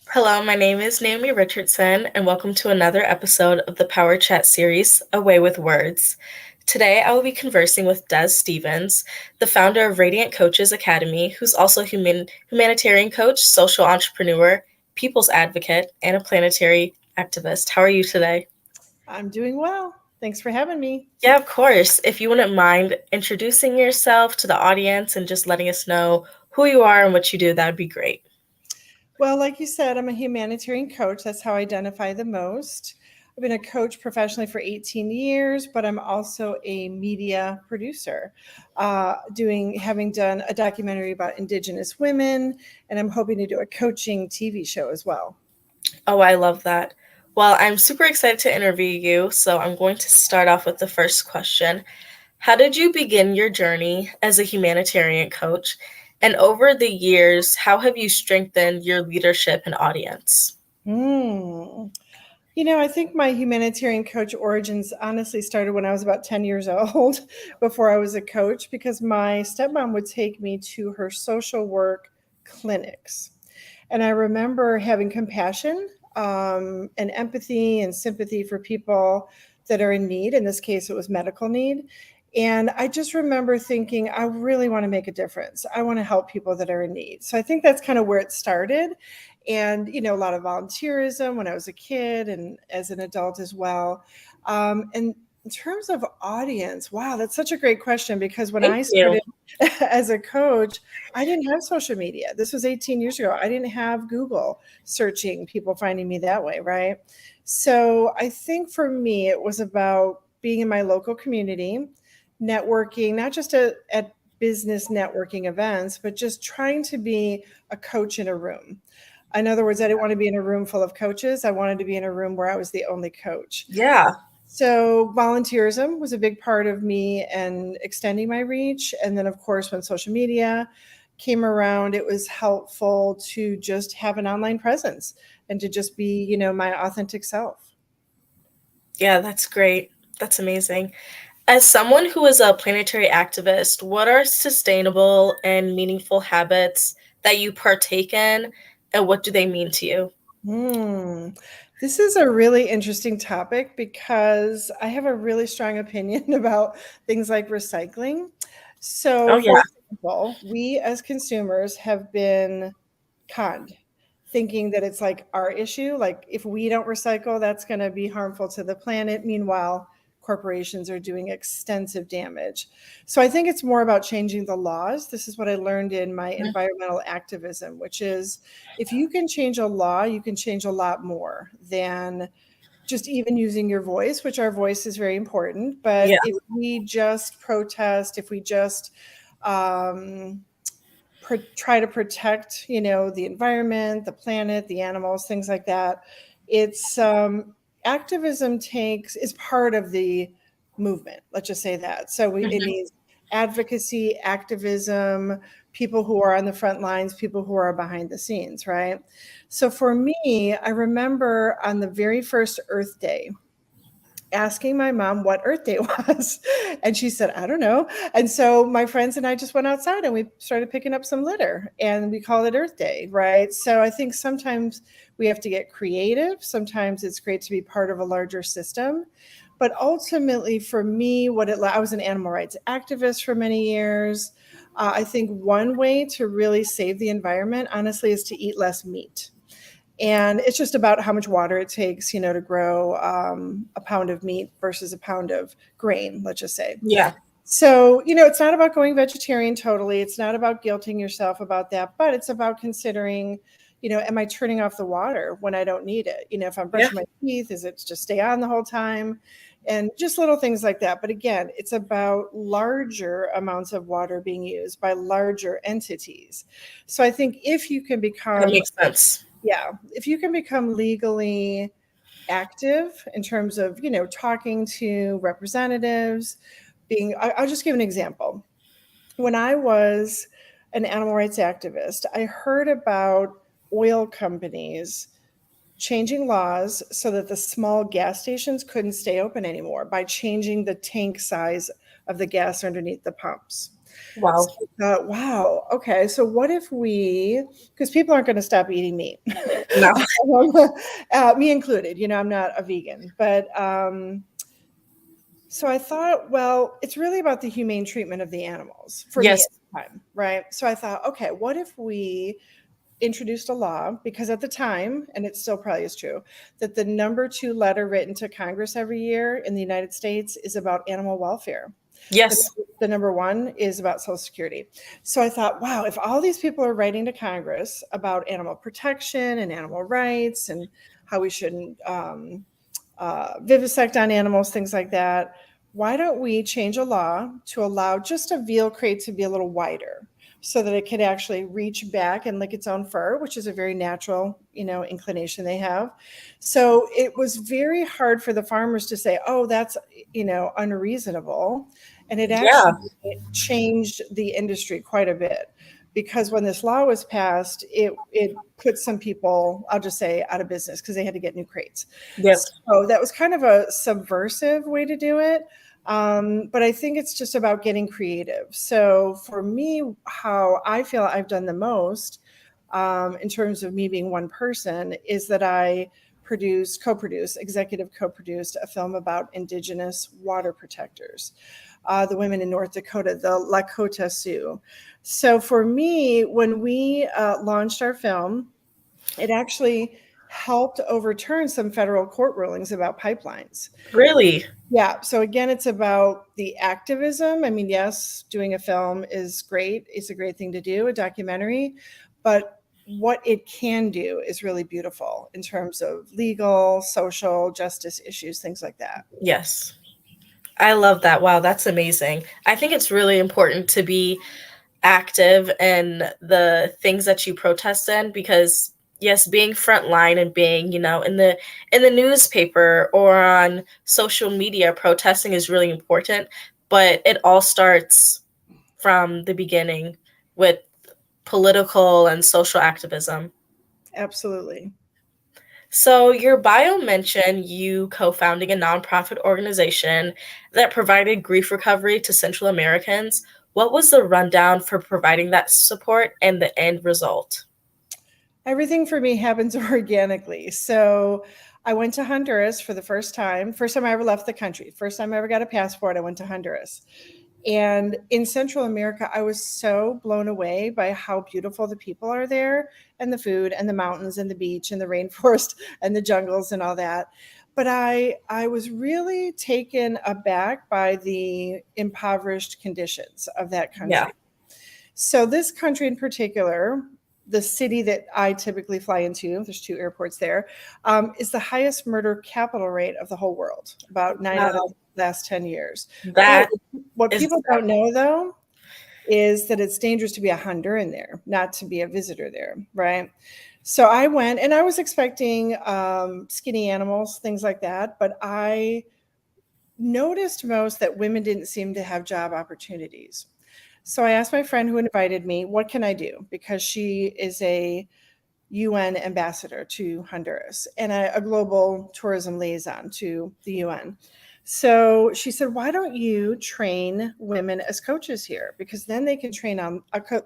Hello, my name is Naomi Richardson, and welcome to another episode of the Power Chat series, A Way with Words. Today, I will be conversing with Des Stevens, the founder of Radiant Coaches Academy, who's also a humanitarian coach, social entrepreneur, people's advocate, and a planetary activist. How are you today? I'm doing well. Thanks for having me. Yeah, of course. If you wouldn't mind introducing yourself to the audience and just letting us know who you are and what you do, that would be great. Well, like you said, I'm a humanitarian coach. That's how I identify the most. I've been a coach professionally for 18 years, but I'm also a media producer, having done a documentary about Indigenous women, and I'm hoping to do a coaching TV show as well. Oh, I love that. Well, I'm super excited to interview you, so I'm going to start off with the first question. How did you begin your journey as a humanitarian coach? And over the years, how have you strengthened your leadership and audience? Hmm. I think my humanitarian coach origins honestly started when I was about 10 years old before I was a coach because my stepmom would take me to her social work clinics. And I remember having compassion and empathy and sympathy for people that are in need. In this case, it was medical need. And I just remember thinking, I really want to make a difference. I want to help people that are in need. So I think that's kind of where it started. And, a lot of volunteerism when I was a kid and as an adult as well. And in terms of audience, wow, that's such a great question because when Thank I you. started as a coach, I didn't have social media. This was 18 years ago. I didn't have Google searching, people finding me that way, right? So I think for me, it was about being in my local community, networking, not just at business networking events, but just trying to be a coach in a room. In other words, I didn't want to be in a room full of coaches. I wanted to be in a room where I was the only coach. Yeah, So volunteerism was a big part of me and extending my reach. And then, of course, when social media came around, it was helpful to just have an online presence and to just be, my authentic self. yeah, that's great. That's amazing. As someone who is a planetary activist, what are sustainable and meaningful habits that you partake in, and what do they mean to you? Hmm. This is a really interesting topic because I have a really strong opinion about things like recycling. So, Oh, for yeah. example, we as consumers have been conned, thinking that it's like our issue. Like, if we don't recycle, that's going to be harmful to the planet. Meanwhile, corporations are doing extensive damage. So, I think it's more about changing the laws. This is what I learned in my environmental activism, which is if you can change a law, you can change a lot more than just even using your voice, which our voice is very important. But Yeah. if we just protest, if we just um, try to protect, the environment, the planet, the animals, things like that. It's activism takes is part of the movement. Let's just say that. So it Mhm. needs advocacy, activism, people who are on the front lines, people who are behind the scenes, right? So for me, I remember on the very first Earth Day, asking my mom what Earth Day was. And she said, I don't know. And so my friends and I just went outside and we started picking up some litter and we call it Earth Day, right? So I think sometimes we have to get creative. Sometimes it's great to be part of a larger system. But ultimately, for me, I was an animal rights activist for many years. I think one way to really save the environment, honestly, is to eat less meat. And it's just about how much water it takes, to grow a pound of meat versus a pound of grain, let's just say. Yeah. So, it's not about going vegetarian totally. It's not about guilting yourself about that, but it's about considering, am I turning off the water when I don't need it? If I'm Yeah. brushing my teeth, is it just stay on the whole time? And just little things like that. But again, it's about larger amounts of water being used by larger entities. So I think if you can That become makes sense. yeah, if you can become legally active in terms of, talking to representatives, I'll just give an example. When I was an animal rights activist, I heard about oil companies changing laws so that the small gas stations couldn't stay open anymore by changing the tank size of the gas underneath the pumps. Wow. So I thought, wow, okay, so what if because people aren't going to stop eating meat, No. me included, I'm not a vegan, but so I thought, well, it's really about the humane treatment of the animals for me Yes. at the time, right? So I thought, okay, what if we introduced a law, because at the time, and it still probably is true, that the number 2 letter written to Congress every year in the United States is about animal welfare. Yes. The number 1 is about Social Security. So I thought, wow, if all these people are writing to Congress about animal protection and animal rights and how we shouldn't vivisect on animals, things like that, why don't we change a law to allow just a veal crate to be a little wider so that it could actually reach back and lick its own fur, which is a very natural, inclination they have. So it was very hard for the farmers to say, oh, that's, unreasonable. And it Yeah. actually changed the industry quite a bit, because when this law was passed, it put some people, I'll just say, out of business because they had to get new crates. Yep. So that was kind of a subversive way to do it. But I think it's just about getting creative. So for me, how I feel I've done the most in terms of me being one person is that I executive co-produced a film about Indigenous water protectors, the women in North Dakota, the Lakota Sioux. So for me, when we launched our film, it actually helped overturn some federal court rulings about pipelines. Really? Yeah. So again, it's about the activism. I mean, yes, doing a film is great. It's a great thing to do, a documentary, but what it can do is really beautiful in terms of legal, social, justice issues, things like that. Yes. I love that. Wow, that's amazing. I think it's really important to be active in the things that you protest in, because yes, being frontline and being, in the newspaper or on social media protesting is really important, but it all starts from the beginning with political and social activism. Absolutely. So, your bio mentioned you co founding a nonprofit organization that provided grief recovery to Central Americans. What was the rundown for providing that support and the end result? Everything for me happens organically. So I went to Honduras for the first time I ever left the country. First time I ever got a passport, I went to Honduras. And in Central America, I was so blown away by how beautiful the people are there, and the food and the mountains and the beach and the rainforest and the jungles and all that. But I was really taken aback by the impoverished conditions of that Yeah. country. So this country in particular, the city that I typically fly into, there's 2 airports there, is the highest murder capital rate of the whole world, about 9 out of Wow. the last 10 years. That What is people don't know, though, is that it's dangerous to be a Honduran there, not to be a visitor there, right? So I went, and I was expecting skinny animals, things like that, but I noticed most that women didn't seem to have job opportunities. So I asked my friend who invited me, what can I do? Because she is a UN ambassador to Honduras and a global tourism liaison to the UN. So she said, why don't you train women as coaches here? Because then they can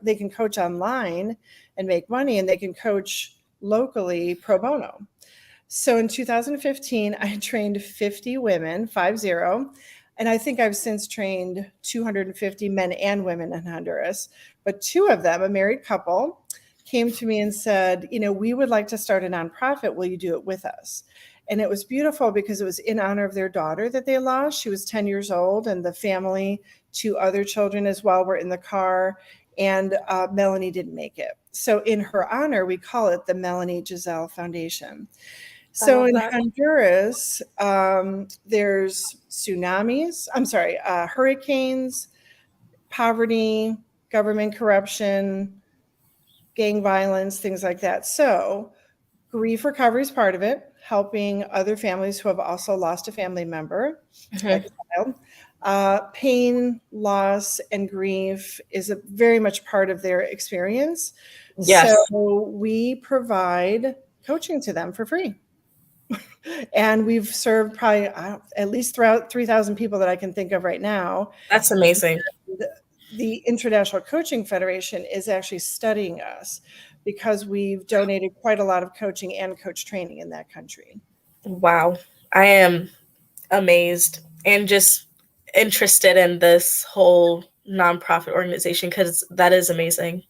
they can coach online and make money, and they can coach locally pro bono. So in 2015, I trained 50 women, 50, and I think I've since trained 250 men and women in Honduras. But 2 of them, a married couple, came to me and said, we would like to start a nonprofit. Will you do it with us? And it was beautiful because it was in honor of their daughter that they lost. She was 10 years old, and the family, 2 other children as well, were in the car. And Melanie didn't make it. So in her honor, we call it the Melanie Giselle Foundation. So in Honduras, there's hurricanes, poverty, government corruption, gang violence, things like that. So grief recovery is part of it, helping other families who have also lost a family member, like a child. Pain, loss, and grief is very much part of their experience. Yes. So we provide coaching to them for free. And we've served probably at least 3,000 people that I can think of right now. That's amazing. the International Coaching Federation is actually studying us because we've donated quite a lot of coaching and coach training in that country. Wow. I am amazed and just interested in this whole nonprofit organization because that is amazing.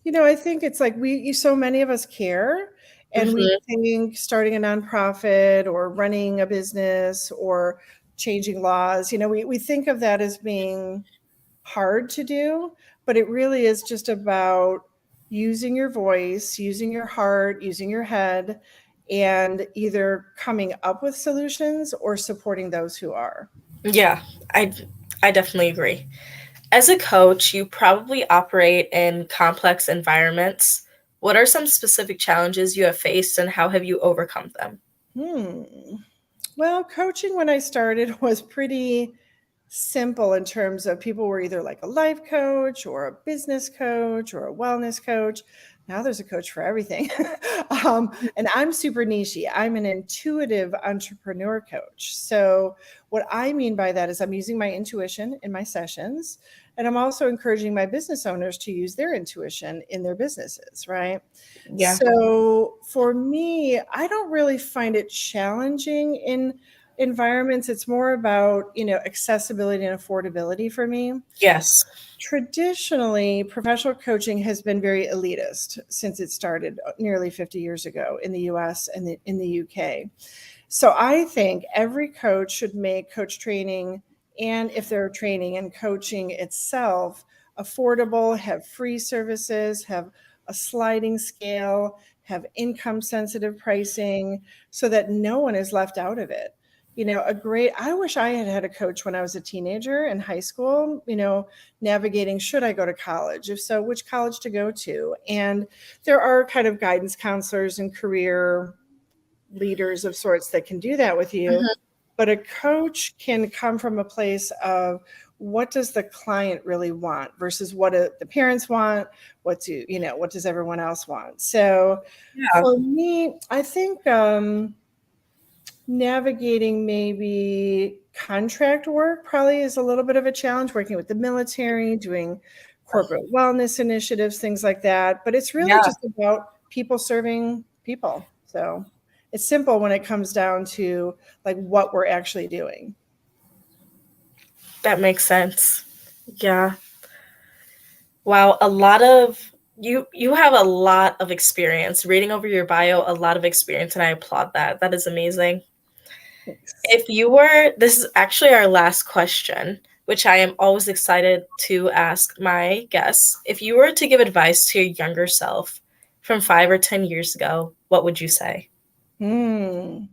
I think it's like so many of us care, and we Mhm. think starting a nonprofit or running a business or changing laws, we think of that as being hard to do, but it really is just about using your voice, using your heart, using your head, and either coming up with solutions or supporting those who are. Yeah, I definitely agree. As a coach, you probably operate in complex environments. What are some specific challenges you have faced and how have you overcome them? Well, coaching when I started was pretty simple in terms of people were either like a life coach or a business coach or a wellness coach. Now there's a coach for everything. And I'm super niche. I'm an intuitive entrepreneur coach. So, what I mean by that is I'm using my intuition in my sessions, and I'm also encouraging my business owners to use their intuition in their businesses, right? Yeah. So, for me, I don't really find it challenging in environments. It's more about accessibility and affordability for me. Yes. Traditionally, professional coaching has been very elitist since it started nearly 50 years ago in the US and in the UK. So I think every coach should make coach training, and if they're training and coaching itself, affordable, have free services, have a sliding scale, have income sensitive pricing so that no one is left out of it. I wish I had had a coach when I was a teenager in high school, navigating, should I go to college? If so, which college to go to? And there are kind of guidance counselors and career leaders of sorts that can do that with you. Mhm. But a coach can come from a place of what does the client really want versus what do the parents want, what does everyone else want. So Yeah. for me, I think navigating maybe contract work probably is a little bit of a challenge, working with the military, doing corporate wellness initiatives, things like that. But it's really Yeah, just about people serving people. So it's simple when it comes down to like what we're actually doing. that makes sense. Yeah. Wow, a lot of you have a lot of experience. Reading over your bio, a lot of experience, and I applaud that. That is amazing. Thanks. If you were, this is actually our last question, which I am always excited to ask my guests. If you were to give advice to your younger self from 5 or 10 years ago, what would you say? Hmm.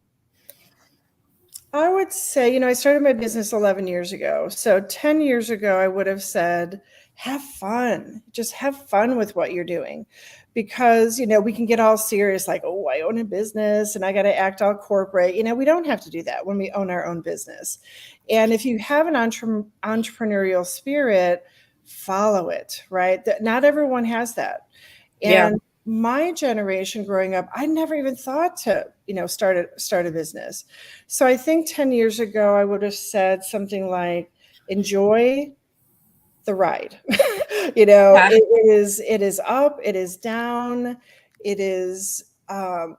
I would say, I started my business 11 years ago. So 10 years ago, I would have said, have fun. Just have fun with what you're doing. Because, we can get all serious, like, oh, I own a business and I got to act all corporate. We don't have to do that when we own our own business. And if you have an entrepreneurial spirit, follow it, right? Not everyone has that. Yeah. And my generation growing up, I never even thought to, start a business. So I think 10 years ago, I would have said something like, enjoy the ride. Yeah. It is up, it is down, it is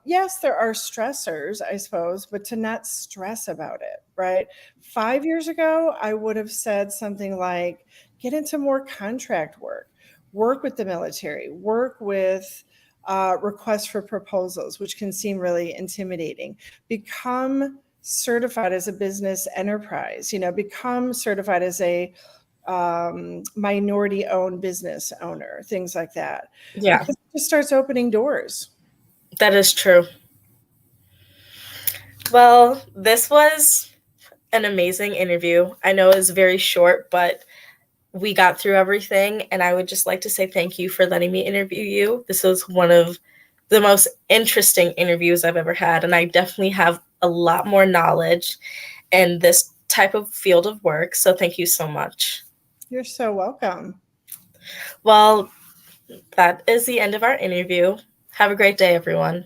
yes, there are stressors, I suppose, but to not stress about it, right? 5 years ago, I would have said something like, get into more contract work, work with the military, work with requests for proposals, which can seem really intimidating. Become certified as a business enterprise, become certified as a minority owned business owner, things like that, Yeah, because it just starts opening doors. that is true. Well, this was an amazing interview. I know it's very short, but we got through everything. And I would just like to say thank you for letting me interview you. This was one of the most interesting interviews I've ever had. And I definitely have a lot more knowledge in this type of field of work. So thank you so much. You're so welcome. Well, that is the end of our interview. Have a great day, everyone.